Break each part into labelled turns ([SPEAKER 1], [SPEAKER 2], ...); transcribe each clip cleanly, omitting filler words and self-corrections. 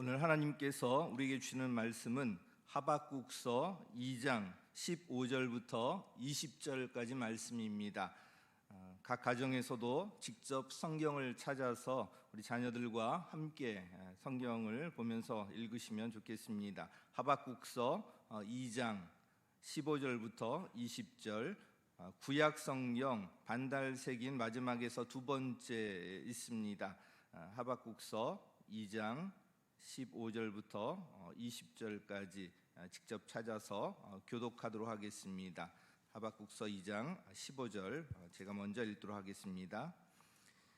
[SPEAKER 1] 오늘 하나님께서 우리에게 주시는 말씀은 하박국서 2장 15절부터 20절까지 말씀입니다. 각 가정에서도 직접 성경을 찾아서 우리 자녀들과 함께 성경을 보면서 읽으시면 좋겠습니다. 하박국서 2장 15절부터 20절, 구약 성경 반달색인 마지막에서 두 번째 있습니다. 하박국서 2장 15절부터 20절까지 직접 찾아서 교독하도록 하겠습니다. 하박국서 2장 15절 제가 먼저 읽도록 하겠습니다.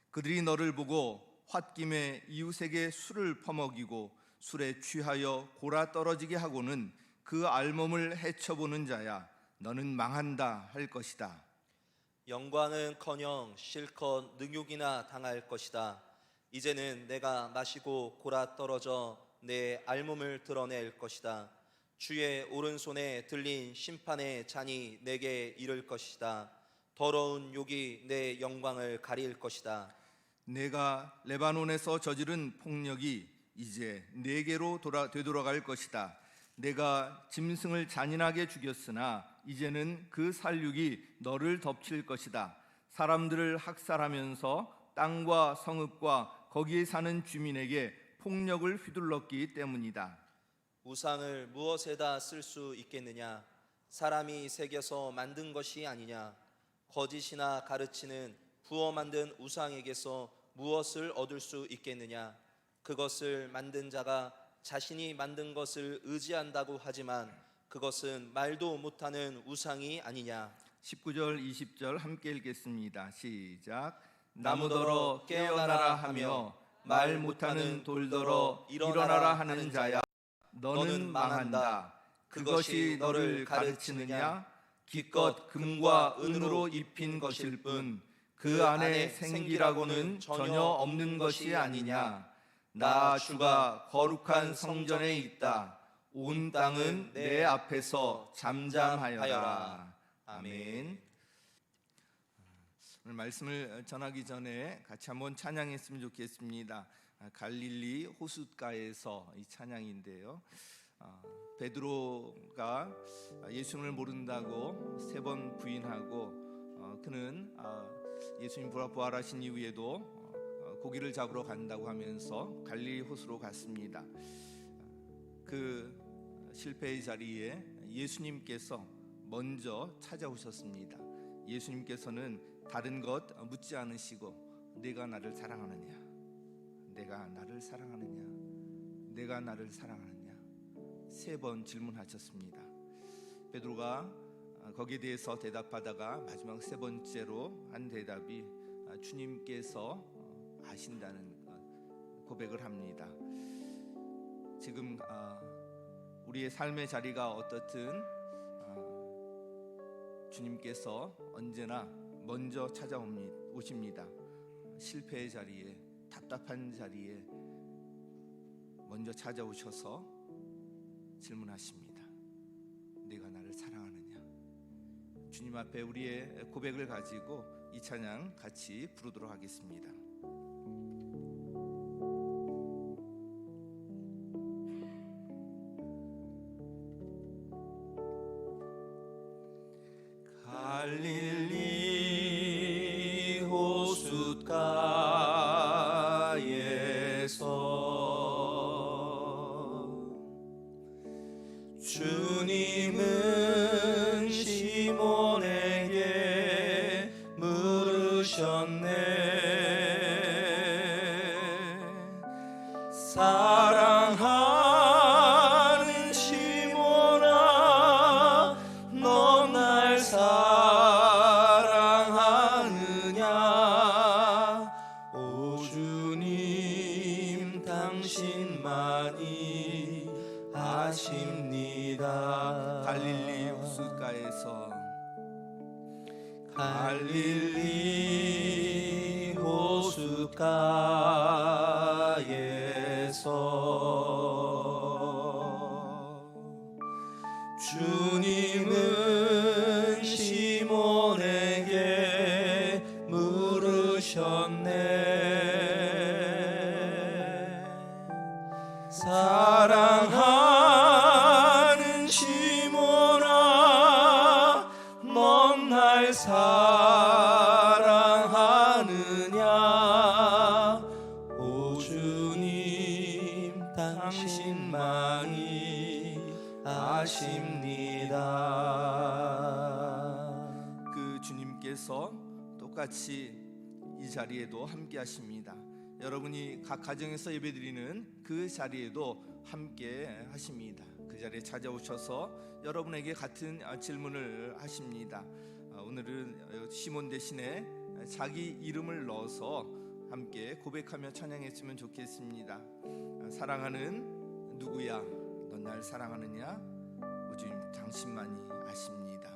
[SPEAKER 1] 그들이 너를 보고 홧김에 이웃에게 술을 퍼먹이고 술에 취하여 골아 떨어지게 하고는 그 알몸을 헤쳐보는 자야, 너는 망한다 할 것이다.
[SPEAKER 2] 영광은커녕 실컷 능욕이나 당할 것이다. 이제는 내가 마시고 골아 떨어져 내 알몸을 드러낼 것이다. 주의 오른손에 들린 심판의 잔이 내게 이를 것이다. 더러운 욕이 내 영광을 가릴 것이다.
[SPEAKER 1] 내가 레바논에서 저지른 폭력이 이제 내게로 되돌아갈 것이다. 내가 짐승을 잔인하게 죽였으나 이제는 그 살육이 너를 덮칠 것이다. 사람들을 학살하면서 땅과 성읍과 거기에 사는 주민에게 폭력을 휘둘렀기 때문이다.
[SPEAKER 2] 우상을 무엇에다 쓸 수 있겠느냐? 사람이 새겨서 만든 것이 아니냐? 거짓이나 가르치는 부어 만든 우상에게서 무엇을 얻을 수 있겠느냐? 그것을 만든 자가 자신이 만든 것을 의지한다고 하지만 그것은 말도 못하는 우상이 아니냐?
[SPEAKER 1] 19절 20절 함께 읽겠습니다. 시작. 나무더러 깨어나라 하며 말 못하는 돌더러 일어나라 하는 자야, 너는 망한다. 그것이 너를 가르치느냐? 기껏 금과 은으로 입힌 것일 뿐 그 안에 생기라고는 전혀 없는 것이 아니냐? 나 주가 거룩한 성전에 있다. 온 땅은 내 앞에서 잠잠하여라. 아멘. 오늘 말씀을 전하기 전에 같이 한번 찬양했으면 좋겠습니다. 갈릴리 호숫가에서 이 찬양인데요, 베드로가 예수님을 모른다고 3번 부인하고 그는 예수님 부활하신 이후에도 고기를 잡으러 간다고 하면서 갈릴리 호수로 갔습니다. 그 실패의 자리에 예수님께서 먼저 찾아오셨습니다. 예수님께서는 다른 것 묻지 않으시고 내가 나를 사랑하느냐, 내가 나를 사랑하느냐, 내가 나를 사랑하느냐 3번 질문하셨습니다. 베드로가 거기에 대해서 대답하다가 마지막 3번째로 한 대답이 주님께서 아신다는 고백을 합니다. 지금 우리의 삶의 자리가 어떻든 주님께서 언제나 먼저 찾아오십니다. 실패의 자리에, 답답한 자리에 먼저 찾아오셔서 질문하십니다. 내가 나를 사랑하느냐? 주님 앞에 우리의 고백을 가지고 이 찬양 같이 부르도록 하겠습니다. 갈릴리 호숫가에서 주님은 시몬에게 물으셨네. 사랑하는 시몬아, 너 날 사랑하느냐? 오 주님, 당신만이 아십니다. 갈릴리 호숫가에서, 갈릴리 호숫가에서 주님은 시몬에게 물으셨네.
[SPEAKER 2] 사랑하는 시몬아, 넌 날 사랑하느냐? 오 주님, 당신만이 아십니다.
[SPEAKER 1] 그 주님께서 똑같이 이 자리에도 함께 하십니다. 여러분이 각 가정에서 예배드리는 그 자리에도 함께 하십니다. 그 자리에 찾아오셔서 여러분에게 같은 질문을 하십니다. 오늘은 시몬 대신에 자기 이름을 넣어서 함께 고백하며 찬양했으면 좋겠습니다. 사랑하는 누구야, 넌 날 사랑하느냐? 주님 당신만이 아십니다.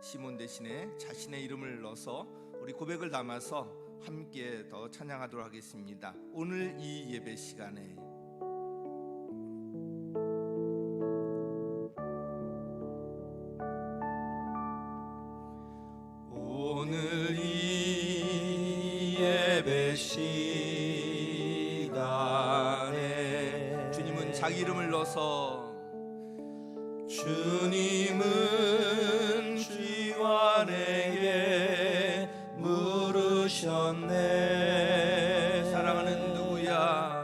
[SPEAKER 1] 시몬 대신에 자신의 이름을 넣어서 우리 고백을 담아서 함께 더 찬양하도록 하겠습니다. 오늘 이 예배 시간에
[SPEAKER 2] 오늘 이 예배 시간에
[SPEAKER 1] 주님은 자기 이름을 넣어서
[SPEAKER 2] 주님은 쥐와 내게 물으셨네.
[SPEAKER 1] 사랑하는 누구야,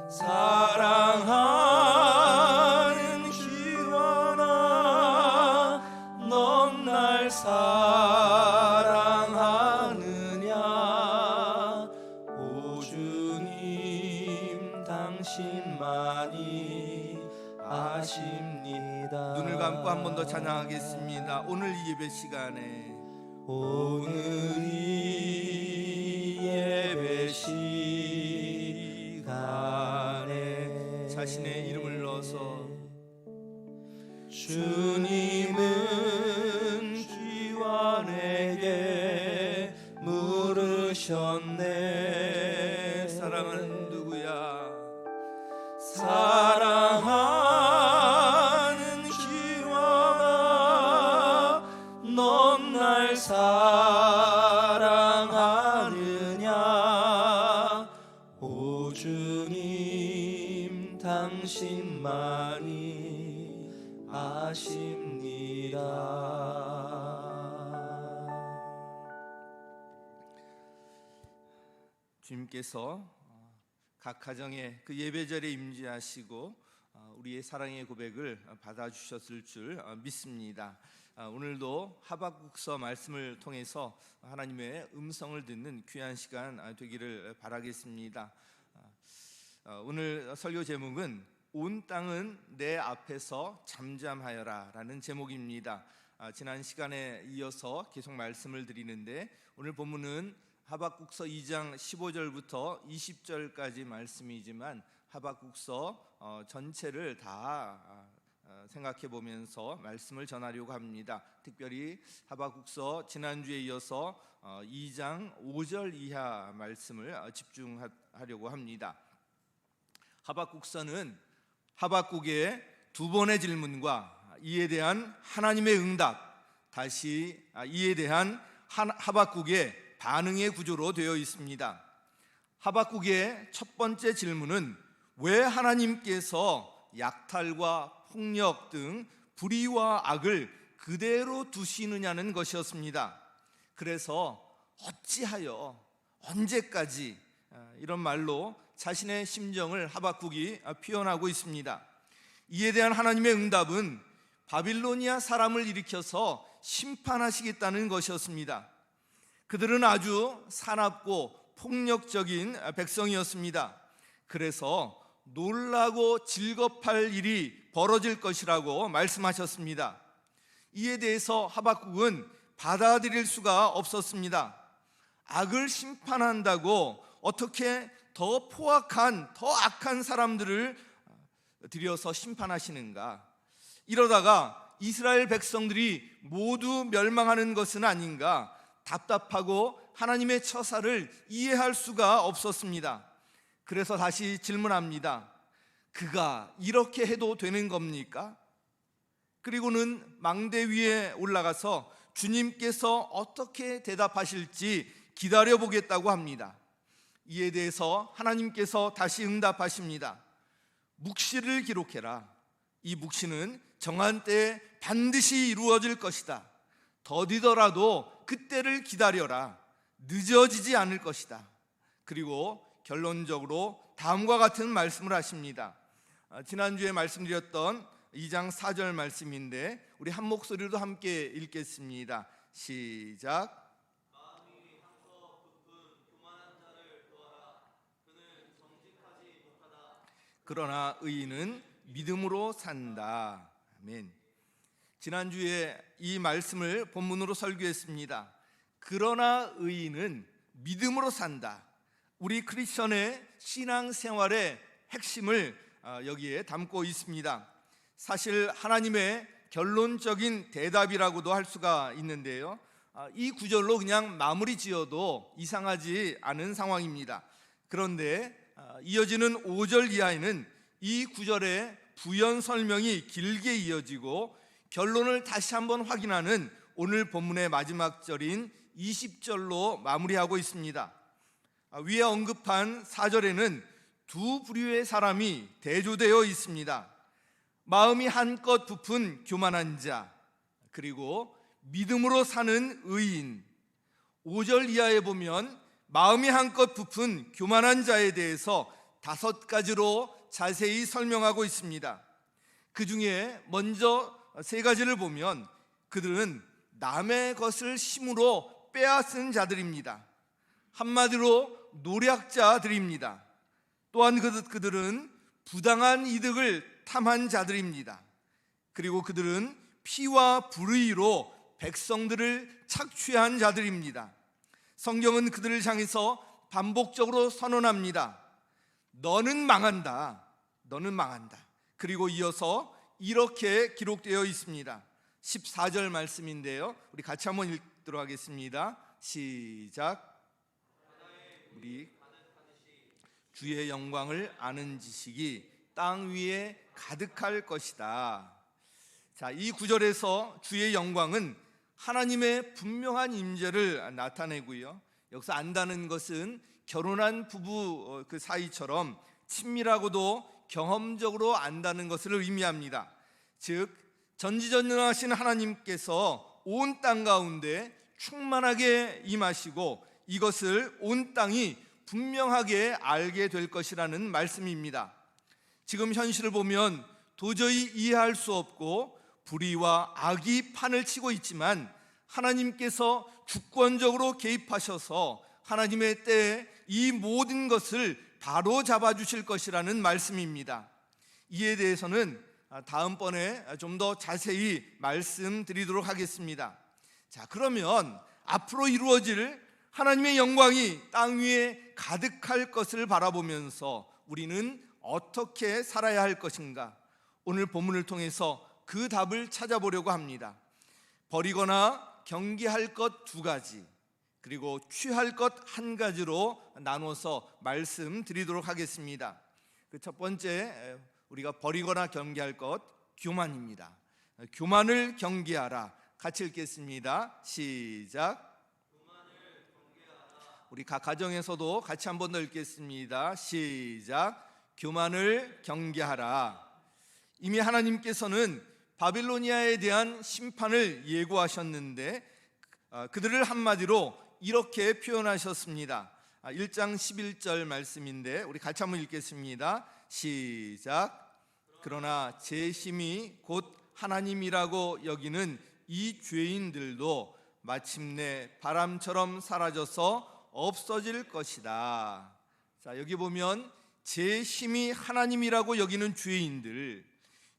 [SPEAKER 2] 사랑하는 쥐와 나, 넌 날 사랑하느냐? 오 주님, 당신만이 아십니다.
[SPEAKER 1] 눈을 감고 한 번 더 찬양하겠습니다. 오늘 이 예배 시간에
[SPEAKER 2] 오늘 이 예배 시간에
[SPEAKER 1] 자신의 이름을 넣어서
[SPEAKER 2] 주님은 쥐와 내게 물으셨네.
[SPEAKER 1] 사랑하는 누구야,
[SPEAKER 2] 사랑하는 쥐와 넌 날 사랑하느냐? 오 주님, 당신만이 아십니다.
[SPEAKER 1] 주님께서 각 가정에 그 예배절에 임재하시고 우리의 사랑의 고백을 받아주셨을 줄 믿습니다. 오늘도 하박국서 말씀을 통해서 하나님의 음성을 듣는 귀한 시간 되기를 바라겠습니다. 오늘 설교 제목은 온 땅은 내 앞에서 잠잠하여라 라는 제목입니다. 지난 시간에 이어서 계속 말씀을 드리는데 오늘 본문은 하박국서 2장 15절부터 20절까지 말씀이지만 하박국서 전체를 다 생각해 보면서 말씀을 전하려고 합니다. 특별히 하박국서 지난주에 이어서 2장 5절 이하 말씀을 집중하려고 합니다. 하박국서는 하박국의 두 번의 질문과 이에 대한 하나님의 응답, 다시 이에 대한 하박국의 반응의 구조로 되어 있습니다. 하박국의 첫 번째 질문은 왜 하나님께서 약탈과 폭력 등 불의와 악을 그대로 두시느냐는 것이었습니다. 그래서 어찌하여, 언제까지, 이런 말로 자신의 심정을 하박국이 표현하고 있습니다. 이에 대한 하나님의 응답은 바빌로니아 사람을 일으켜서 심판하시겠다는 것이었습니다. 그들은 아주 사납고 폭력적인 백성이었습니다. 그래서 놀라고 질겁할 일이 벌어질 것이라고 말씀하셨습니다. 이에 대해서 하박국은 받아들일 수가 없었습니다. 악을 심판한다고 어떻게 더 포악한, 더 악한 사람들을 들여서 심판하시는가? 이러다가 이스라엘 백성들이 모두 멸망하는 것은 아닌가? 답답하고 하나님의 처사를 이해할 수가 없었습니다. 그래서 다시 질문합니다. 그가 이렇게 해도 되는 겁니까? 그리고는 망대 위에 올라가서 주님께서 어떻게 대답하실지 기다려보겠다고 합니다. 이에 대해서 하나님께서 다시 응답하십니다. 묵시를 기록해라. 이 묵시는 정한 때에 반드시 이루어질 것이다. 더디더라도 그때를 기다려라. 늦어지지 않을 것이다. 그리고 결론적으로 다음과 같은 말씀을 하십니다. 지난주에 말씀드렸던 2장 4절 말씀인데 우리 한 목소리로 함께 읽겠습니다. 시작. 그러나 의인은 믿음으로 산다. 아멘. 지난주에 이 말씀을 본문으로 설교했습니다. 그러나 의인은 믿음으로 산다. 우리 크리스천의 신앙생활의 핵심을 여기에 담고 있습니다. 사실 하나님의 결론적인 대답이라고도 할 수가 있는데요, 이 구절로 그냥 마무리 지어도 이상하지 않은 상황입니다. 그런데 이어지는 5절 이하에는 이 구절의 부연 설명이 길게 이어지고 결론을 다시 한번 확인하는 오늘 본문의 마지막 절인 20절로 마무리하고 있습니다. 위에 언급한 4절에는 두 부류의 사람이 대조되어 있습니다. 마음이 한껏 부푼 교만한 자, 그리고 믿음으로 사는 의인. 5절 이하에 보면 마음이 한껏 부푼 교만한 자에 대해서 5가지로 자세히 설명하고 있습니다. 그 중에 먼저 3가지를 보면 그들은 남의 것을 힘으로 빼앗은 자들입니다. 한마디로 노략자들입니다. 또한 그들은 부당한 이득을 탐한 자들입니다. 그리고 그들은 피와 불의로 백성들을 착취한 자들입니다. 성경은 그들을 향해서 반복적으로 선언합니다. 너는 망한다. 너는 망한다. 그리고 이어서 이렇게 기록되어 있습니다. 14절 말씀인데요, 우리 같이 한번 읽도록 하겠습니다. 시작. 우리 주의 영광을 아는 지식이 땅 위에 가득할 것이다. 자, 이 구절에서 주의 영광은 하나님의 분명한 임재를 나타내고요, 여기서 안다는 것은 결혼한 부부 그 사이처럼 친밀하고도 경험적으로 안다는 것을 의미합니다. 즉 전지전능하신 하나님께서 온 땅 가운데 충만하게 임하시고 이것을 온 땅이 분명하게 알게 될 것이라는 말씀입니다. 지금 현실을 보면 도저히 이해할 수 없고 불의와 악이 판을 치고 있지만 하나님께서 주권적으로 개입하셔서 하나님의 때에 이 모든 것을 바로 잡아주실 것이라는 말씀입니다. 이에 대해서는 다음번에 좀 더 자세히 말씀드리도록 하겠습니다. 자, 그러면 앞으로 이루어질 하나님의 영광이 땅 위에 가득할 것을 바라보면서 우리는 어떻게 살아야 할 것인가? 오늘 본문을 통해서 그 답을 찾아보려고 합니다. 버리거나 경계할 것 2가지, 그리고 취할 것 1가지로 나눠서 말씀드리도록 하겠습니다. 그 첫 번째, 우리가 버리거나 경계할 것, 교만입니다. 교만을 경계하라. 같이 읽겠습니다. 시작. 우리 각 가정에서도 같이 한 번 더 읽겠습니다. 시작. 교만을 경계하라. 이미 하나님께서는 바빌로니아에 대한 심판을 예고하셨는데 그들을 한마디로 이렇게 표현하셨습니다. 1장 11절 말씀인데 우리 같이 한번 읽겠습니다. 시작. 그러나 제 힘이 곧 하나님이라고 여기는 이 죄인들도 마침내 바람처럼 사라져서 없어질 것이다. 자, 여기 보면 제 힘이 하나님이라고 여기는 죄인들,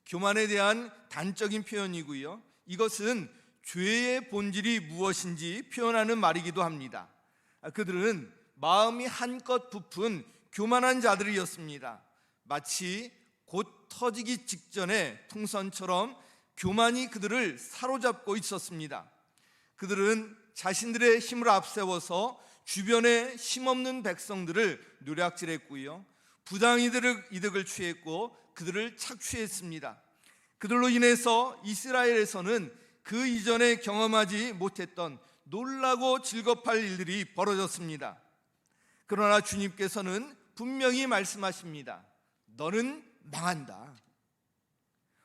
[SPEAKER 1] 교만에 대한 단적인 표현이고요, 이것은 죄의 본질이 무엇인지 표현하는 말이기도 합니다. 그들은 마음이 한껏 부푼 교만한 자들이었습니다. 마치 곧 터지기 직전에 풍선처럼 교만이 그들을 사로잡고 있었습니다. 그들은 자신들의 힘을 앞세워서 주변에 힘없는 백성들을 노략질했고요, 부당이득을 취했고 그들을 착취했습니다. 그들로 인해서 이스라엘에서는 그 이전에 경험하지 못했던 놀라고 즐겁할 일들이 벌어졌습니다. 그러나 주님께서는 분명히 말씀하십니다. 너는 망한다.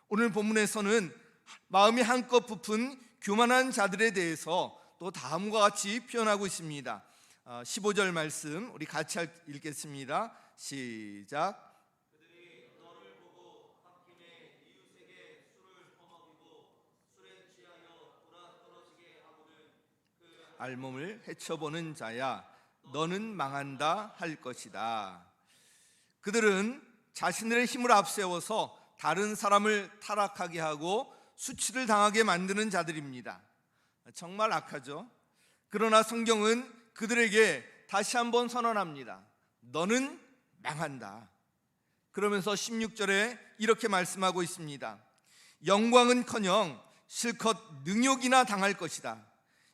[SPEAKER 1] 오늘 본문에서는 마음이 한껏 부푼 교만한 자들에 대해서 또 다음과 같이 표현하고 있습니다. 15절 말씀 우리 같이 읽겠습니다. 시작. 알몸을 헤쳐보는 자야, 너는 망한다 할 것이다. 그들은 자신들의 힘을 앞세워서 다른 사람을 타락하게 하고 수치를 당하게 만드는 자들입니다. 정말 악하죠. 그러나 성경은 그들에게 다시 한번 선언합니다. 너는 망한다. 그러면서 16절에 이렇게 말씀하고 있습니다. 영광은커녕 실컷 능욕이나 당할 것이다.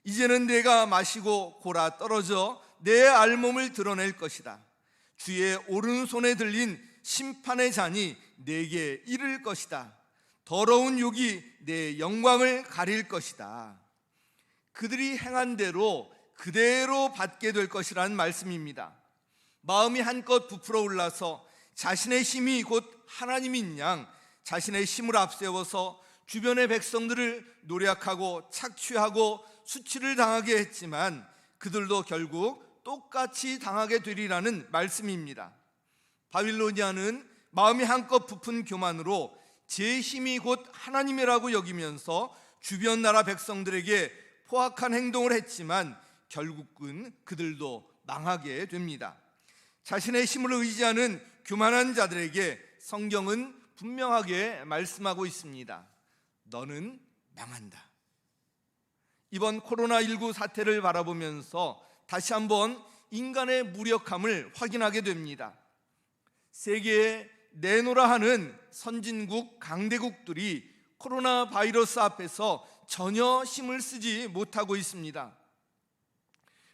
[SPEAKER 1] 이제는 내가 마시고 골아 떨어져 내 알몸을 드러낼 것이다. 주의 오른손에 들린 심판의 잔이 내게 이를 것이다. 더러운 욕이 내 영광을 가릴 것이다. 그들이 행한 대로 그대로 받게 될 것이라는 말씀입니다. 마음이 한껏 부풀어 올라서 자신의 힘이 곧 하나님인 양 자신의 힘을 앞세워서 주변의 백성들을 노략하고 착취하고 수치를 당하게 했지만 그들도 결국 똑같이 당하게 되리라는 말씀입니다. 바빌로니아는 마음이 한껏 부푼 교만으로 제 힘이 곧 하나님이라고 여기면서 주변 나라 백성들에게 포악한 행동을 했지만 결국은 그들도 망하게 됩니다. 자신의 힘을 의지하는 교만한 자들에게 성경은 분명하게 말씀하고 있습니다. 너는 망한다. 이번 코로나19 사태를 바라보면서 다시 한번 인간의 무력함을 확인하게 됩니다. 세계에 내노라 하는 선진국 강대국들이 코로나 바이러스 앞에서 전혀 힘을 쓰지 못하고 있습니다.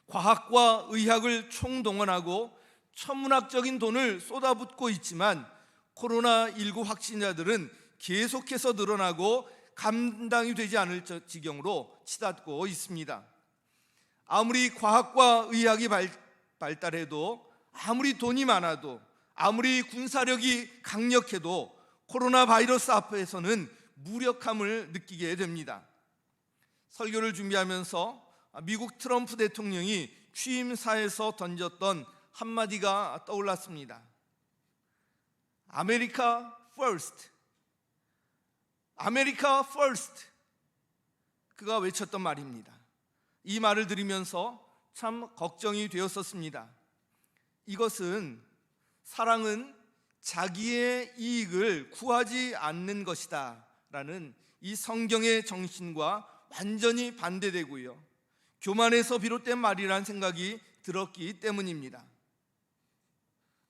[SPEAKER 1] 과학과 의학을 총동원하고 천문학적인 돈을 쏟아붓고 있지만 코로나19 확진자들은 계속해서 늘어나고 감당이 되지 않을 지경으로 치닫고 있습니다. 아무리 과학과 의학이 발달해도 아무리 돈이 많아도 아무리 군사력이 강력해도 코로나 바이러스 앞에서는 무력함을 느끼게 됩니다. 설교를 준비하면서 미국 트럼프 대통령이 취임사에서 던졌던 한마디가 떠올랐습니다. 아메리카 퍼스트, 아메리카 퍼스트. 그가 외쳤던 말입니다. 이 말을 들으면서 참 걱정이 되었었습니다. 이것은 사랑은 자기의 이익을 구하지 않는 것이다 라는 이 성경의 정신과 완전히 반대되고요, 교만에서 비롯된 말이라는 생각이 들었기 때문입니다.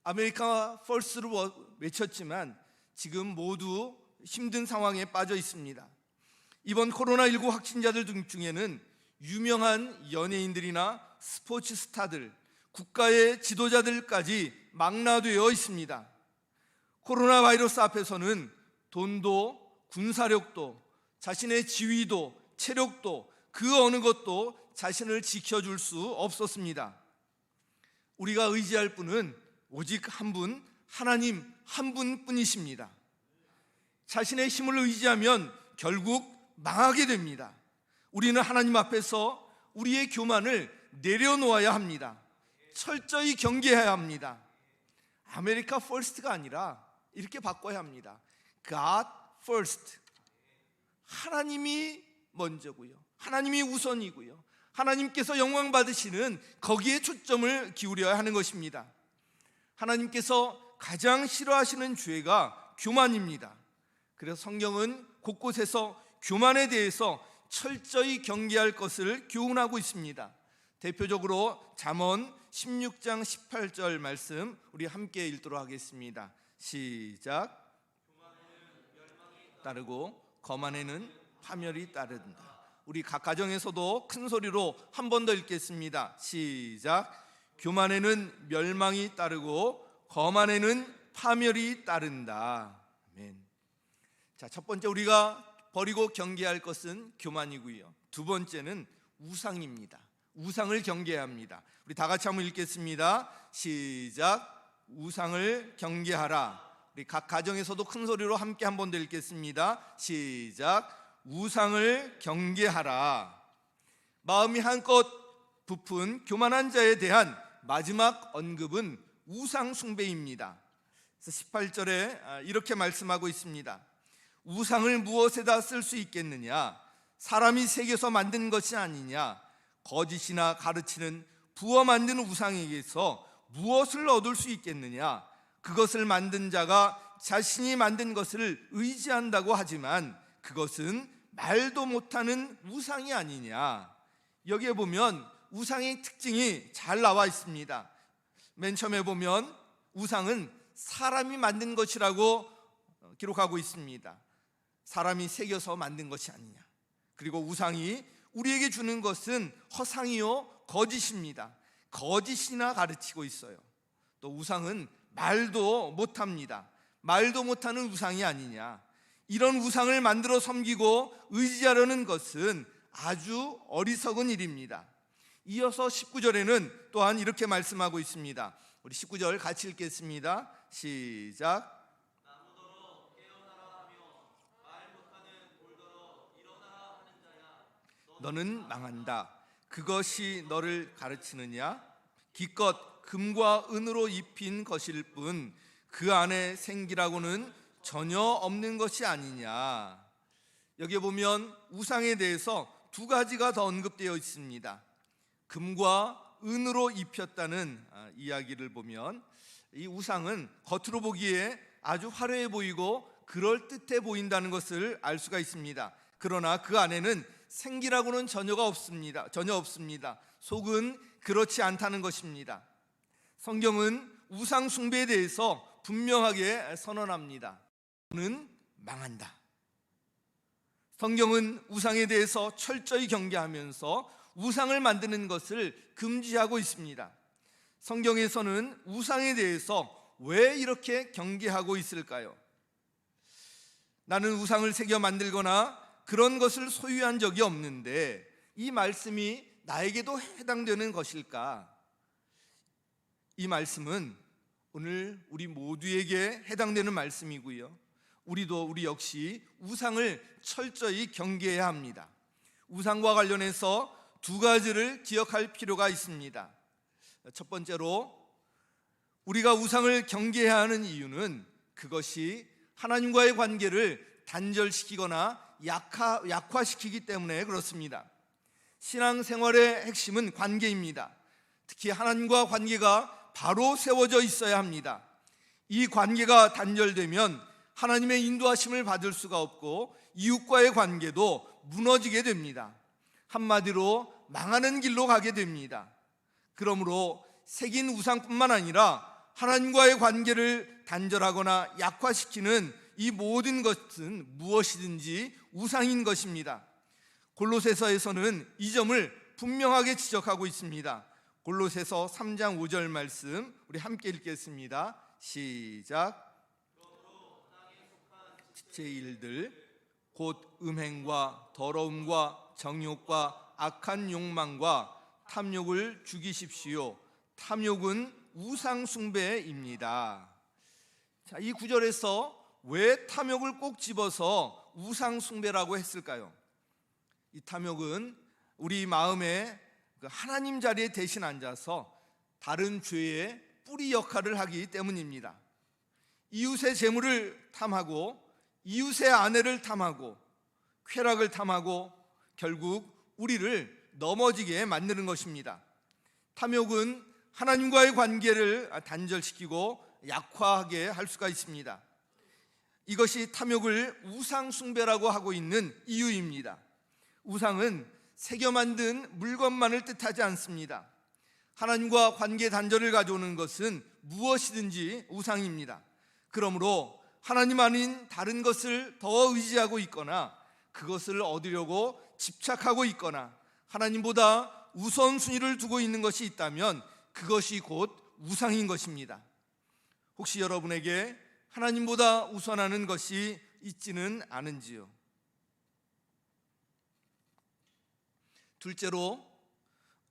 [SPEAKER 1] 아메리카 퍼스트를 외쳤지만 지금 모두 힘든 상황에 빠져 있습니다. 이번 코로나19 확진자들 중에는 유명한 연예인들이나 스포츠 스타들, 국가의 지도자들까지 망라되어 있습니다. 코로나 바이러스 앞에서는 돈도 군사력도 자신의 지위도 체력도 그 어느 것도 자신을 지켜줄 수 없었습니다. 우리가 의지할 분은 오직 한 분, 하나님 한 분뿐이십니다. 자신의 힘을 의지하면 결국 망하게 됩니다. 우리는 하나님 앞에서 우리의 교만을 내려놓아야 합니다. 철저히 경계해야 합니다. 아메리카 퍼스트가 아니라 이렇게 바꿔야 합니다. God first. 하나님이 먼저고요, 하나님이 우선이고요, 하나님께서 영광 받으시는 거기에 초점을 기울여야 하는 것입니다. 하나님께서 가장 싫어하시는 죄가 교만입니다. 그래서 성경은 곳곳에서 교만에 대해서 철저히 경계할 것을 교훈하고 있습니다. 대표적으로 잠언 16장 18절 말씀 우리 함께 읽도록 하겠습니다. 시작. 따르고 거만에는 파멸이 따른다. 우리 각 가정에서도 큰 소리로 한 번 더 읽겠습니다. 시작. 교만에는 멸망이 따르고 거만에는 파멸이 따른다. 아멘. 자, 첫 번째 우리가 버리고 경계할 것은 교만이고요, 두 번째는 우상입니다. 우상을 경계해야 합니다. 우리 다 같이 한번 읽겠습니다. 시작. 우상을 경계하라. 우리 각 가정에서도 큰 소리로 함께 한 번 더 읽겠습니다. 시작. 우상을 경계하라. 마음이 한껏 부푼 교만한 자에 대한 마지막 언급은 우상 숭배입니다. 18절에 이렇게 말씀하고 있습니다. 우상을 무엇에다 쓸 수 있겠느냐? 사람이 새겨서 만든 것이 아니냐? 거짓이나 가르치는 부어 만든 우상에게서 무엇을 얻을 수 있겠느냐? 그것을 만든 자가 자신이 만든 것을 의지한다고 하지만 그것은 말도 못하는 우상이 아니냐? 여기에 보면 우상의 특징이 잘 나와 있습니다. 맨 처음에 보면 우상은 사람이 만든 것이라고 기록하고 있습니다. 사람이 새겨서 만든 것이 아니냐. 그리고 우상이 우리에게 주는 것은 허상이요 거짓입니다. 거짓이나 가르치고 있어요. 또 우상은 말도 못합니다. 말도 못하는 우상이 아니냐. 이런 우상을 만들어 섬기고 의지하려는 것은 아주 어리석은 일입니다. 이어서 19절에는 또한 이렇게 말씀하고 있습니다. 우리 19절 같이 읽겠습니다. 시작. 나무더러 깨어나라 하며 말 못하는 돌더러 일어나라 하는 자야, 너는 망한다. 그것이 너를 가르치느냐? 기껏 금과 은으로 입힌 것일 뿐 그 안에 생기라고는 전혀 없는 것이 아니냐. 여기에 보면 우상에 대해서 두 가지가 더 언급되어 있습니다. 금과 은으로 입혔다는 이야기를 보면 이 우상은 겉으로 보기에 아주 화려해 보이고 그럴듯해 보인다는 것을 알 수가 있습니다. 그러나 그 안에는 생기라고는 전혀 없습니다. 속은 그렇지 않다는 것입니다. 성경은 우상 숭배에 대해서 분명하게 선언합니다. 너는 망한다. 성경은 우상에 대해서 철저히 경계하면서 우상을 만드는 것을 금지하고 있습니다. 성경에서는 우상에 대해서 왜 이렇게 경계하고 있을까요? 나는 우상을 새겨 만들거나 그런 것을 소유한 적이 없는데 이 말씀이 나에게도 해당되는 것일까? 이 말씀은 오늘 우리 모두에게 해당되는 말씀이고요. 우리 역시 우상을 철저히 경계해야 합니다. 우상과 관련해서 두 가지를 기억할 필요가 있습니다. 첫 번째로 우리가 우상을 경계해야 하는 이유는 그것이 하나님과의 관계를 단절시키거나 약화시키기 때문에 그렇습니다. 신앙생활의 핵심은 관계입니다. 특히 하나님과 관계가 바로 세워져 있어야 합니다. 이 관계가 단절되면 하나님의 인도하심을 받을 수가 없고 이웃과의 관계도 무너지게 됩니다. 한마디로 망하는 길로 가게 됩니다. 그러므로 새긴 우상뿐만 아니라 하나님과의 관계를 단절하거나 약화시키는 이 모든 것은 무엇이든지 우상인 것입니다. 골로새서에서는 이 점을 분명하게 지적하고 있습니다. 골로새서 3장 5절 말씀 우리 함께 읽겠습니다. 시작. 지체의 일들 곧 음행과 더러움과 정욕과 악한 욕망과 탐욕을 죽이십시오. 탐욕은 우상 숭배입니다. 자, 이 구절에서 왜 탐욕을 꼭 집어서 우상 숭배라고 했을까요? 이 탐욕은 우리 마음에 하나님 자리에 대신 앉아서 다른 죄의 뿌리 역할을 하기 때문입니다. 이웃의 재물을 탐하고 이웃의 아내를 탐하고 쾌락을 탐하고 결국 우리를 넘어지게 만드는 것입니다. 탐욕은 하나님과의 관계를 단절시키고 약화하게 할 수가 있습니다. 이것이 탐욕을 우상 숭배라고 하고 있는 이유입니다. 우상은 새겨 만든 물건만을 뜻하지 않습니다. 하나님과 관계 단절을 가져오는 것은 무엇이든지 우상입니다. 그러므로 하나님 아닌 다른 것을 더 의지하고 있거나 그것을 얻으려고 집착하고 있거나 하나님보다 우선순위를 두고 있는 것이 있다면 그것이 곧 우상인 것입니다. 혹시 여러분에게 하나님보다 우선하는 것이 있지는 않은지요? 둘째로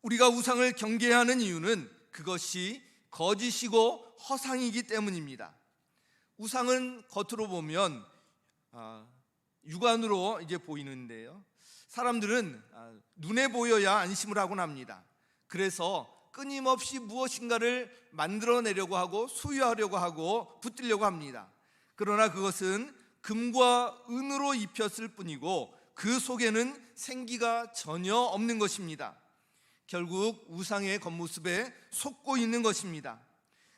[SPEAKER 1] 우리가 우상을 경계해야 하는 이유는 그것이 거짓이고 허상이기 때문입니다. 우상은 겉으로 보면 육안으로 이제 보이는데요, 사람들은 눈에 보여야 안심을 하곤 합니다. 그래서 끊임없이 무엇인가를 만들어내려고 하고 소유하려고 하고 붙들려고 합니다. 그러나 그것은 금과 은으로 입혔을 뿐이고 그 속에는 생기가 전혀 없는 것입니다. 결국 우상의 겉모습에 속고 있는 것입니다.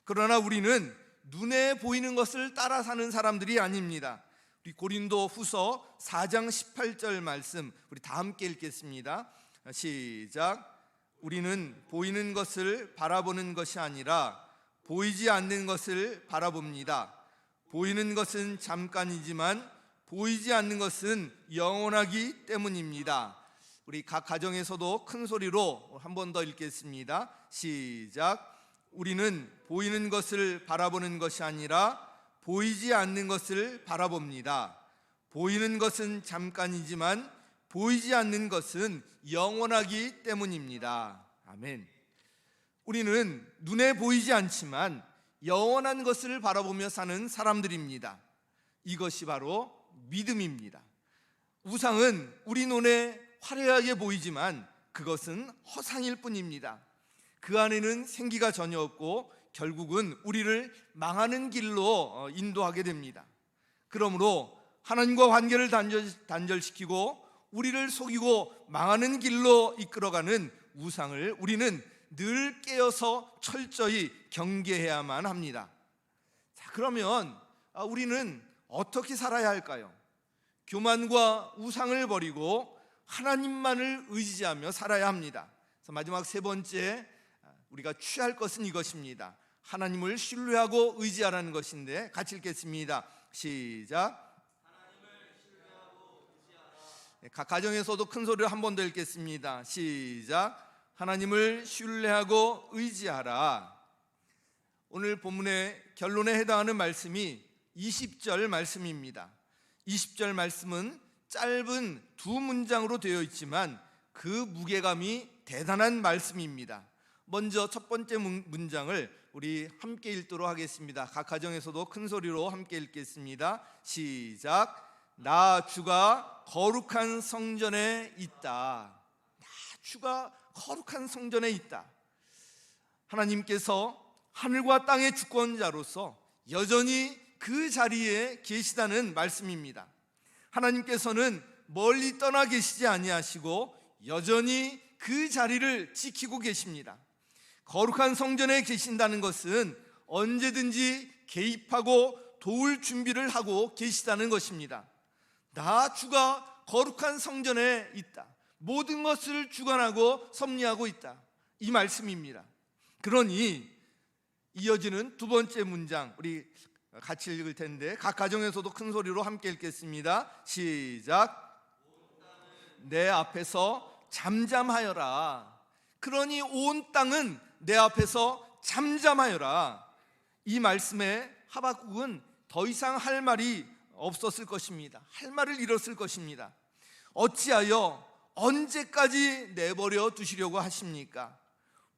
[SPEAKER 1] 그러나 우리는 눈에 보이는 것을 따라 사는 사람들이 아닙니다. 우리 고린도 후서 4장 18절 말씀 우리 다 함께 읽겠습니다. 시작. 우리는 보이는 것을 바라보는 것이 아니라 보이지 않는 것을 바라봅니다. 보이는 것은 잠깐이지만 보이지 않는 것은 영원하기 때문입니다. 우리 각 가정에서도 큰 소리로 한 번 더 읽겠습니다. 시작. 우리는 보이는 것을 바라보는 것이 아니라 보이지 않는 것을 바라봅니다. 보이는 것은 잠깐이지만 보이지 않는 것은 영원하기 때문입니다. 아멘. 우리는 눈에 보이지 않지만 영원한 것을 바라보며 사는 사람들입니다. 이것이 바로 믿음입니다. 우상은 우리 눈에 화려하게 보이지만 그것은 허상일 뿐입니다. 그 안에는 생기가 전혀 없고 결국은 우리를 망하는 길로 인도하게 됩니다. 그러므로 하나님과 관계를 단절시키고 우리를 속이고 망하는 길로 이끌어가는 우상을 우리는 늘 깨어서 철저히 경계해야만 합니다. 자, 그러면 우리는 어떻게 살아야 할까요? 교만과 우상을 버리고 하나님만을 의지하며 살아야 합니다. 그래서 마지막 세 번째 우리가 취할 것은 이것입니다. 하나님을 신뢰하고 의지하라는 것인데 같이 읽겠습니다. 시작. 각 가정에서도 큰 소리로 한 번 더 읽겠습니다. 시작. 하나님을 신뢰하고 의지하라. 오늘 본문의 결론에 해당하는 말씀이 20절 말씀입니다. 20절 말씀은 짧은 두 문장으로 되어 있지만 그 무게감이 대단한 말씀입니다. 먼저 첫 번째 문장을 우리 함께 읽도록 하겠습니다. 각 가정에서도 큰 소리로 함께 읽겠습니다. 시작. 나 주가 거룩한 성전에 있다. 나 주가 거룩한 성전에 있다. 하나님께서 하늘과 땅의 주권자로서 여전히 그 자리에 계시다는 말씀입니다. 하나님께서는 멀리 떠나 계시지 아니하시고 여전히 그 자리를 지키고 계십니다. 거룩한 성전에 계신다는 것은 언제든지 개입하고 도울 준비를 하고 계시다는 것입니다. 나 주가 거룩한 성전에 있다. 모든 것을 주관하고 섭리하고 있다. 이 말씀입니다. 그러니 이어지는 두 번째 문장 우리 같이 읽을 텐데 각 가정에서도 큰 소리로 함께 읽겠습니다. 시작. 내 앞에서 잠잠하여라. 그러니 온 땅은 내 앞에서 잠잠하여라. 이 말씀에 하박국은 더 이상 할 말이 없었을 것입니다. 할 말을 잃었을 것입니다. 어찌하여 언제까지 내버려 두시려고 하십니까?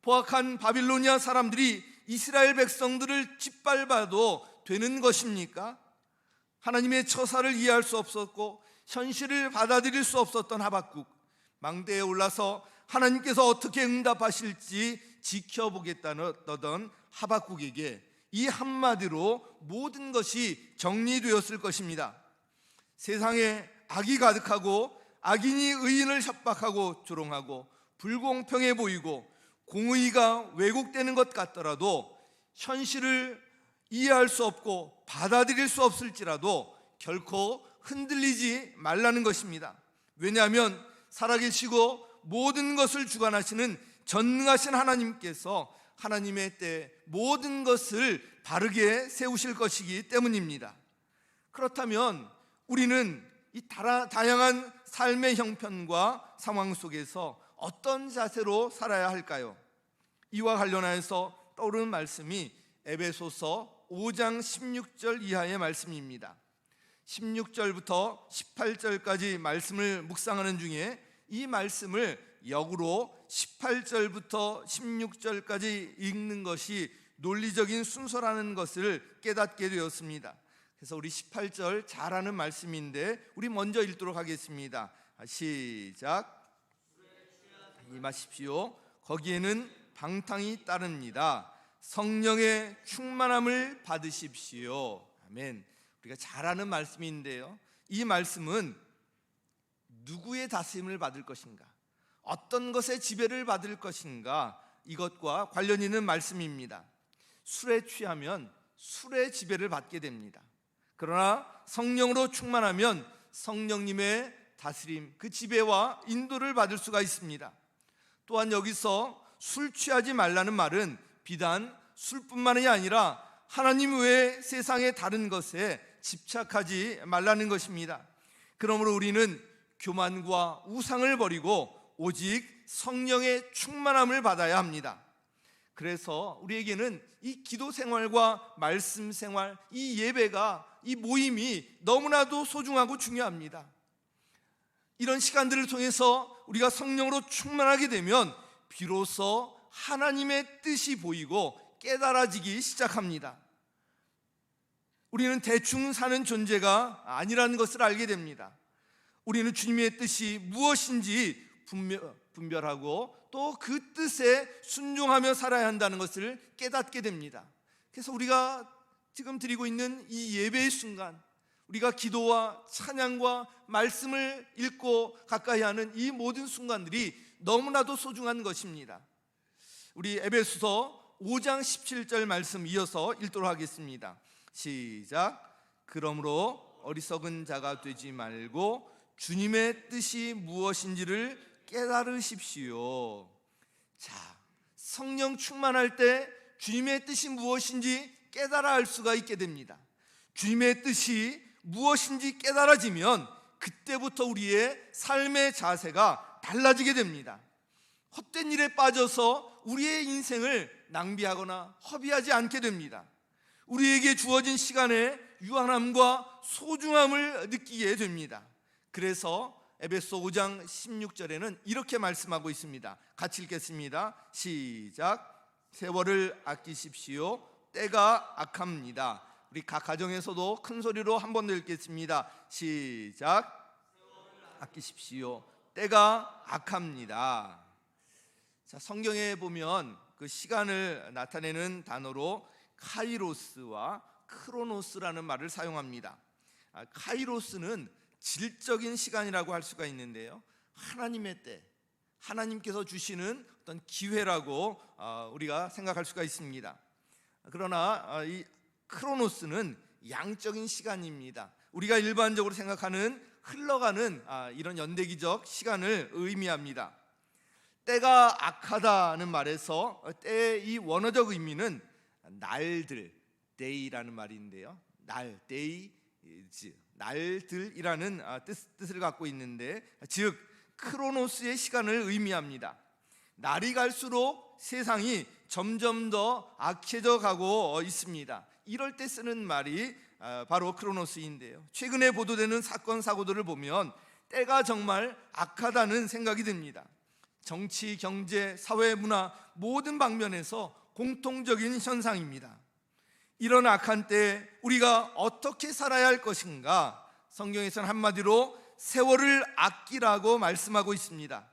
[SPEAKER 1] 포악한 바빌로니아 사람들이 이스라엘 백성들을 짓밟아도 되는 것입니까? 하나님의 처사를 이해할 수 없었고 현실을 받아들일 수 없었던 하박국, 망대에 올라서 하나님께서 어떻게 응답하실지 지켜보겠다던 하박국에게 이 한마디로 모든 것이 정리되었을 것입니다. 세상에 악이 가득하고 악인이 의인을 협박하고 조롱하고 불공평해 보이고 공의가 왜곡되는 것 같더라도 현실을 이해할 수 없고 받아들일 수 없을지라도 결코 흔들리지 말라는 것입니다. 왜냐하면 살아계시고 모든 것을 주관하시는 전능하신 하나님께서 하나님의 때 모든 것을 바르게 세우실 것이기 때문입니다. 그렇다면 우리는 이 다양한 삶의 형편과 상황 속에서 어떤 자세로 살아야 할까요? 이와 관련하여서 떠오르는 말씀이 에베소서 5장 16절 이하의 말씀입니다. 16절부터 18절까지 말씀을 묵상하는 중에 이 말씀을 역으로 18절부터 16절까지 읽는 것이 논리적인 순서라는 것을 깨닫게 되었습니다. 그래서 우리 18절 잘 아는 말씀인데 우리 먼저 읽도록 하겠습니다. 시작. 임하십시오. 거기에는 방탕이 따릅니다. 성령의 충만함을 받으십시오. 아멘. 우리가 잘 아는 말씀인데요, 이 말씀은 누구의 다스림을 받을 것인가, 어떤 것의 지배를 받을 것인가, 이것과 관련 있는 말씀입니다. 술에 취하면 술의 지배를 받게 됩니다. 그러나 성령으로 충만하면 성령님의 다스림, 그 지배와 인도를 받을 수가 있습니다. 또한 여기서 술 취하지 말라는 말은 비단 술뿐만이 아니라 하나님 외에 세상의 다른 것에 집착하지 말라는 것입니다. 그러므로 우리는 교만과 우상을 버리고 오직 성령의 충만함을 받아야 합니다. 그래서 우리에게는 이 기도 생활과 말씀 생활, 이 예배가, 이 모임이 너무나도 소중하고 중요합니다. 이런 시간들을 통해서 우리가 성령으로 충만하게 되면 비로소 하나님의 뜻이 보이고 깨달아지기 시작합니다. 우리는 대충 사는 존재가 아니라는 것을 알게 됩니다. 우리는 주님의 뜻이 무엇인지 분별하고 또 그 뜻에 순종하며 살아야 한다는 것을 깨닫게 됩니다. 그래서 우리가 지금 드리고 있는 이 예배의 순간, 우리가 기도와 찬양과 말씀을 읽고 가까이 하는 이 모든 순간들이 너무나도 소중한 것입니다. 우리 에베소서 5장 17절 말씀 이어서 읽도록 하겠습니다. 시작. 그러므로 어리석은 자가 되지 말고 주님의 뜻이 무엇인지를 깨달으십시오. 자, 성령 충만할 때 주님의 뜻이 무엇인지 깨달아 알 수가 있게 됩니다. 주님의 뜻이 무엇인지 깨달아지면 그때부터 우리의 삶의 자세가 달라지게 됩니다. 헛된 일에 빠져서 우리의 인생을 낭비하거나 허비하지 않게 됩니다. 우리에게 주어진 시간에 유한함과 소중함을 느끼게 됩니다. 그래서 에베소 5장 16절에는 이렇게 말씀하고 있습니다. 같이 읽겠습니다. 시작. 세월을 아끼십시오. 때가 악합니다. 우리 각 가정에서도 큰 소리로 한 번 더 읽겠습니다. 시작. 아끼십시오. 때가 악합니다. 자, 성경에 보면 그 시간을 나타내는 단어로 카이로스와 크로노스라는 말을 사용합니다. 카이로스는 질적인 시간이라고 할 수가 있는데요, 하나님의 때, 하나님께서 주시는 어떤 기회라고 우리가 생각할 수가 있습니다. 그러나 이 크로노스는 양적인 시간입니다. 우리가 일반적으로 생각하는 흘러가는 이런 연대기적 시간을 의미합니다. 때가 악하다는 말에서 때의 이 원어적 의미는 날들, day라는 말인데요, 날들이라는 뜻을 갖고 있는데, 즉 크로노스의 시간을 의미합니다. 날이 갈수록 세상이 점점 더 악해져 가고 있습니다. 이럴 때 쓰는 말이 바로 크로노스인데요, 최근에 보도되는 사건 사고들을 보면 때가 정말 악하다는 생각이 듭니다. 정치, 경제, 사회, 문화 모든 방면에서 공통적인 현상입니다. 이런 악한 때에 우리가 어떻게 살아야 할 것인가, 성경에서는 한마디로 세월을 아끼라고 말씀하고 있습니다.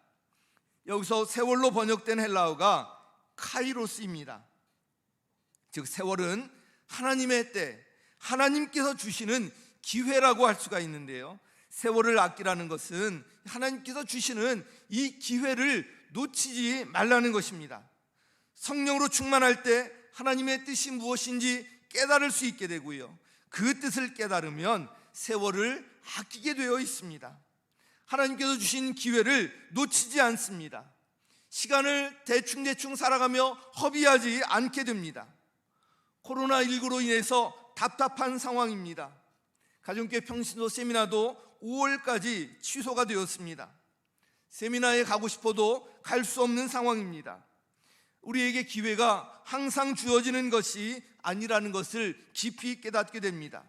[SPEAKER 1] 여기서 세월로 번역된 헬라어가 카이로스입니다. 즉 세월은 하나님의 때, 하나님께서 주시는 기회라고 할 수가 있는데요, 세월을 아끼라는 것은 하나님께서 주시는 이 기회를 놓치지 말라는 것입니다. 성령으로 충만할 때 하나님의 뜻이 무엇인지 깨달을 수 있게 되고요, 그 뜻을 깨달으면 세월을 아끼게 되어 있습니다. 하나님께서 주신 기회를 놓치지 않습니다. 시간을 대충 살아가며 허비하지 않게 됩니다. 코로나19로 인해서 답답한 상황입니다. 가정교회 평신도 세미나도 5월까지 취소가 되었습니다. 세미나에 가고 싶어도 갈 수 없는 상황입니다. 우리에게 기회가 항상 주어지는 것이 아니라는 것을 깊이 깨닫게 됩니다.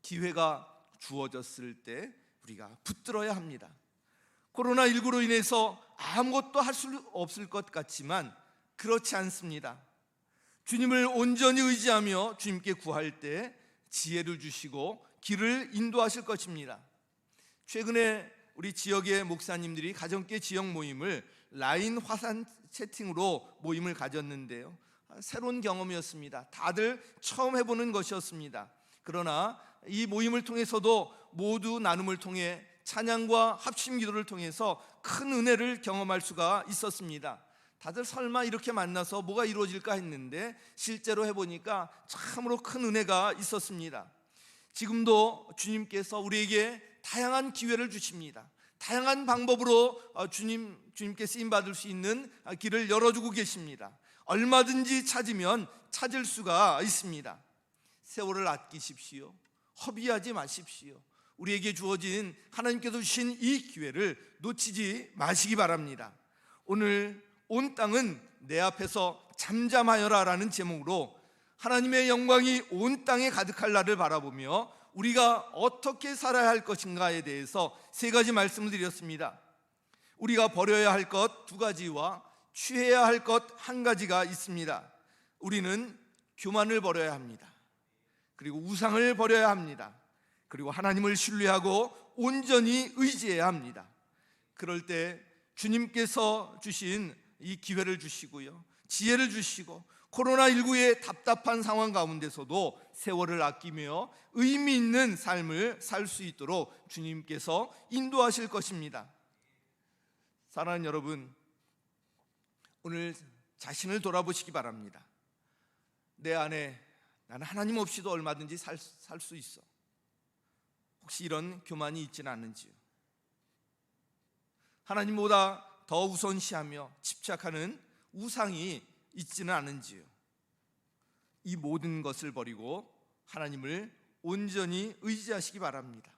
[SPEAKER 1] 기회가 주어졌을 때 우리가 붙들어야 합니다. 코로나19로 인해서 아무것도 할 수 없을 것 같지만 그렇지 않습니다. 주님을 온전히 의지하며 주님께 구할 때 지혜를 주시고 길을 인도하실 것입니다. 최근에 우리 지역의 목사님들이 가정교회 지역 모임을 라인 화상 채팅으로 모임을 가졌는데요, 새로운 경험이었습니다. 다들 처음 해보는 것이었습니다. 그러나 이 모임을 통해서도 모두 나눔을 통해 찬양과 합심 기도를 통해서 큰 은혜를 경험할 수가 있었습니다. 다들 설마 이렇게 만나서 뭐가 이루어질까 했는데 실제로 해보니까 참으로 큰 은혜가 있었습니다. 지금도 주님께서 우리에게 다양한 기회를 주십니다. 다양한 방법으로 주님께 쓰임받을 수 있는 길을 열어주고 계십니다. 얼마든지 찾으면 찾을 수가 있습니다. 세월을 아끼십시오. 허비하지 마십시오. 우리에게 주어진 하나님께서 주신 이 기회를 놓치지 마시기 바랍니다. 오늘 온 땅은 내 앞에서 잠잠하여라 라는 제목으로 하나님의 영광이 온 땅에 가득할 날을 바라보며 우리가 어떻게 살아야 할 것인가에 대해서 세 가지 말씀을 드렸습니다. 우리가 버려야 할 것 두 가지와 취해야 할 것 한 가지가 있습니다. 우리는 교만을 버려야 합니다. 그리고 우상을 버려야 합니다. 그리고 하나님을 신뢰하고 온전히 의지해야 합니다. 그럴 때 주님께서 주신 이 기회를 주시고요, 지혜를 주시고 코로나19의 답답한 상황 가운데서도 세월을 아끼며 의미 있는 삶을 살 수 있도록 주님께서 인도하실 것입니다. 사랑하는 여러분, 오늘 자신을 돌아보시기 바랍니다. 내 안에 나는 하나님 없이도 얼마든지 살 수 있어. 혹시 이런 교만이 있지는 않은지요? 하나님보다 더 우선시하며 집착하는 우상이 있지는 않은지요? 이 모든 것을 버리고 하나님을 온전히 의지하시기 바랍니다.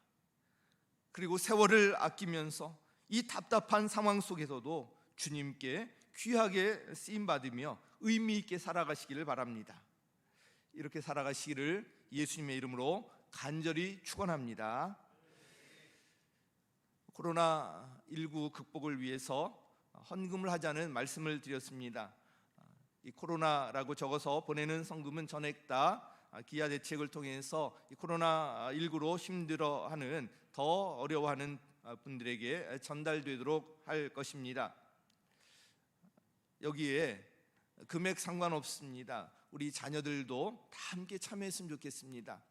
[SPEAKER 1] 그리고 세월을 아끼면서 이 답답한 상황 속에서도 주님께 귀하게 쓰임받으며 의미 있게 살아가시기를 바랍니다. 이렇게 살아가시기를 예수님의 이름으로 간절히 축원합니다. 코로나19 극복을 위해서 헌금을 하자는 말씀을 드렸습니다. 이 코로나라고 적어서 보내는 성금은 전액 다 기아 대책을 통해서 이 코로나19로 힘들어하는, 더 어려워하는 분들에게 전달되도록 할 것입니다. 여기에 금액 상관없습니다. 우리 자녀들도 다 함께 참여했으면 좋겠습니다.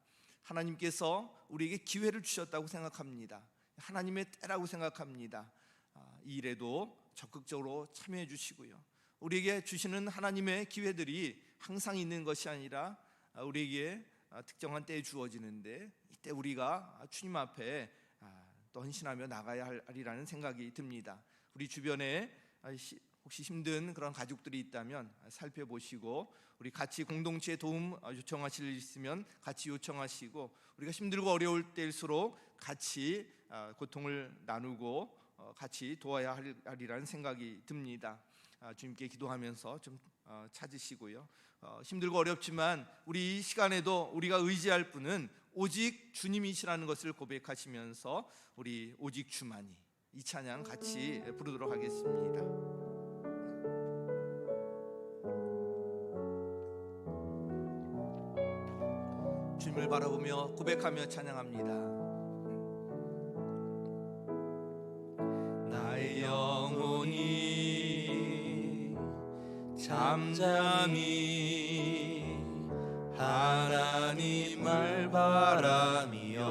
[SPEAKER 1] 하나님께서 우리에게 기회를 주셨다고 생각합니다. 하나님의 때라고 생각합니다. 이 일에도 적극적으로 참여해 주시고요, 우리에게 주시는 하나님의 기회들이 항상 있는 것이 아니라 우리에게 특정한 때에 주어지는데, 이때 우리가 주님 앞에 또 헌신하며 나가야 하리라는 생각이 듭니다. 우리 주변에 혹시 힘든 그런 가족들이 있다면 살펴보시고, 우리 같이 공동체에 도움 요청하실 일 있으면 같이 요청하시고, 우리가 힘들고 어려울 때일수록 같이 고통을 나누고 같이 도와야 하리라는 생각이 듭니다. 주님께 기도하면서 좀 찾으시고요, 힘들고 어렵지만 우리 이 시간에도 우리가 의지할 분은 오직 주님이시라는 것을 고백하시면서 우리 오직 주만이, 이 찬양 같이 부르도록 하겠습니다. 주님을 바라보며 고백하며 찬양합니다. 나의 영혼이 잠잠히 하나님을 바라며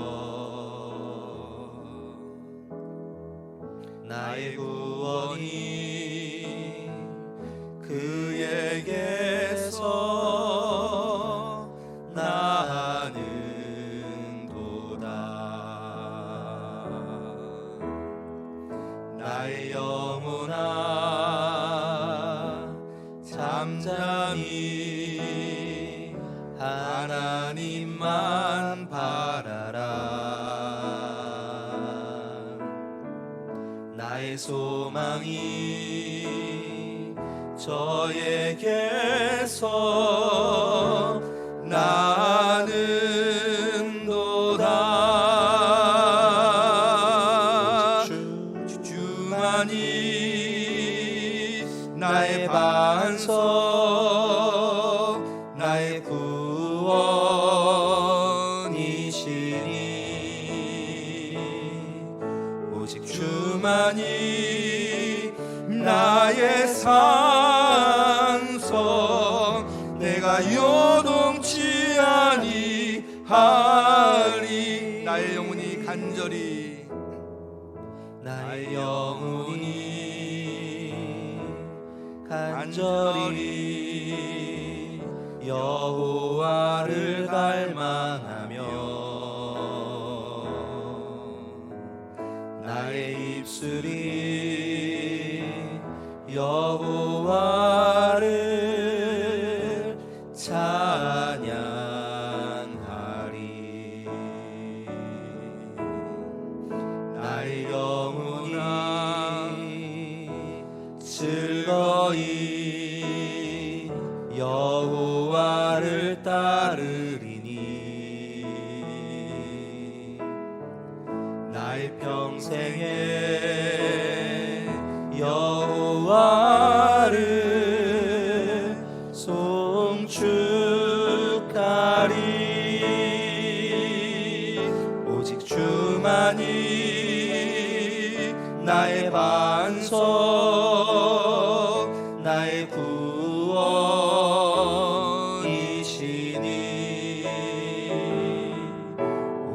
[SPEAKER 2] 나의 구원이 그에게서 나는도다. 나의 영혼아 잠잠히 하나님만 바라라. 나의 소망이 저에게서 나는도다. 주만 오직 주만이 나의 산성
[SPEAKER 1] 내가 요동치 아니하리. 나의 영혼이 간절히
[SPEAKER 2] 나의 영혼이 간절히 여호와를 갈망하며 나의 입술이 여호와를 찬양하리. 나의 영혼아 즐거이 여호와를 따르리니 나의 평생에 여호와를 송축하리. 오직 주만이 나의 반석 나의 구원이시니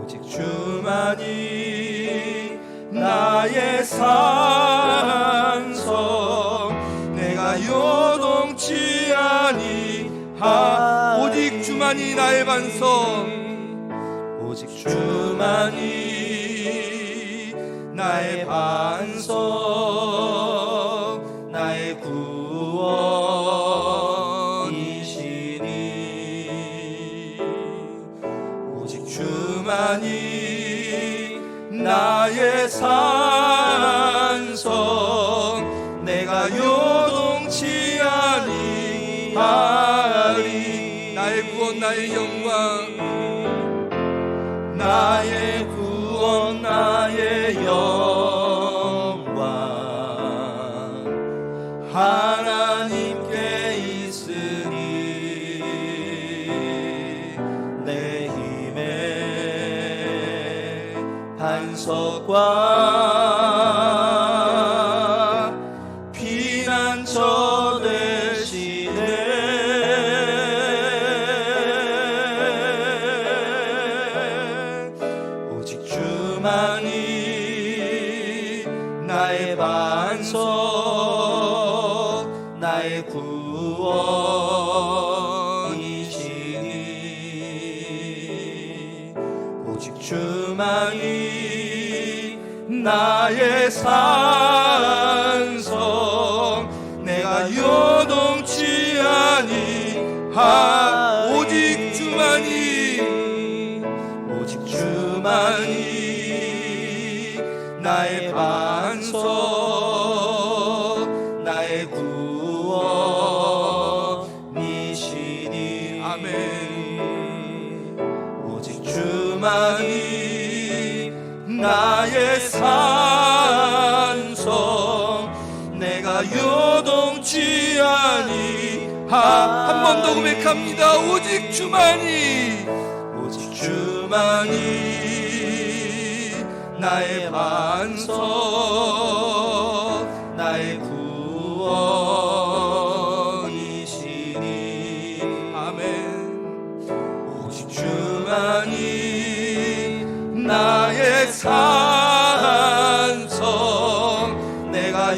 [SPEAKER 2] 오직 주만이 나의 산성 내가 요동치 아니하.
[SPEAKER 1] 오직 주만이 나의 반성
[SPEAKER 2] 오직 주만이 나의 반석 나의 구원이시니 오직 주만이 나의 산성 내가 요동치 아니하리.
[SPEAKER 1] 나의 구원 나의 영광
[SPEAKER 2] 나의 구원 나의 영광 하나님께 있으니 내 힘의 반석과 피난처 되시네. 주만이 나의 반석 나의 구원이시니 오직 주만이 나의 산성 내가 요동치 아니하.
[SPEAKER 1] 오직 주만이
[SPEAKER 2] 오직 주만이 나의 반석 나의 구원이시니
[SPEAKER 1] 아멘.
[SPEAKER 2] 오직 주만이 나의 산성 내가 요동치 아니하.
[SPEAKER 1] 한 번 더 고백합니다. 오직 주만이
[SPEAKER 2] 오직 주만이 나의 반석 나의 구원이시니
[SPEAKER 1] 아멘.
[SPEAKER 2] 오직 주만이 나의 산성 내가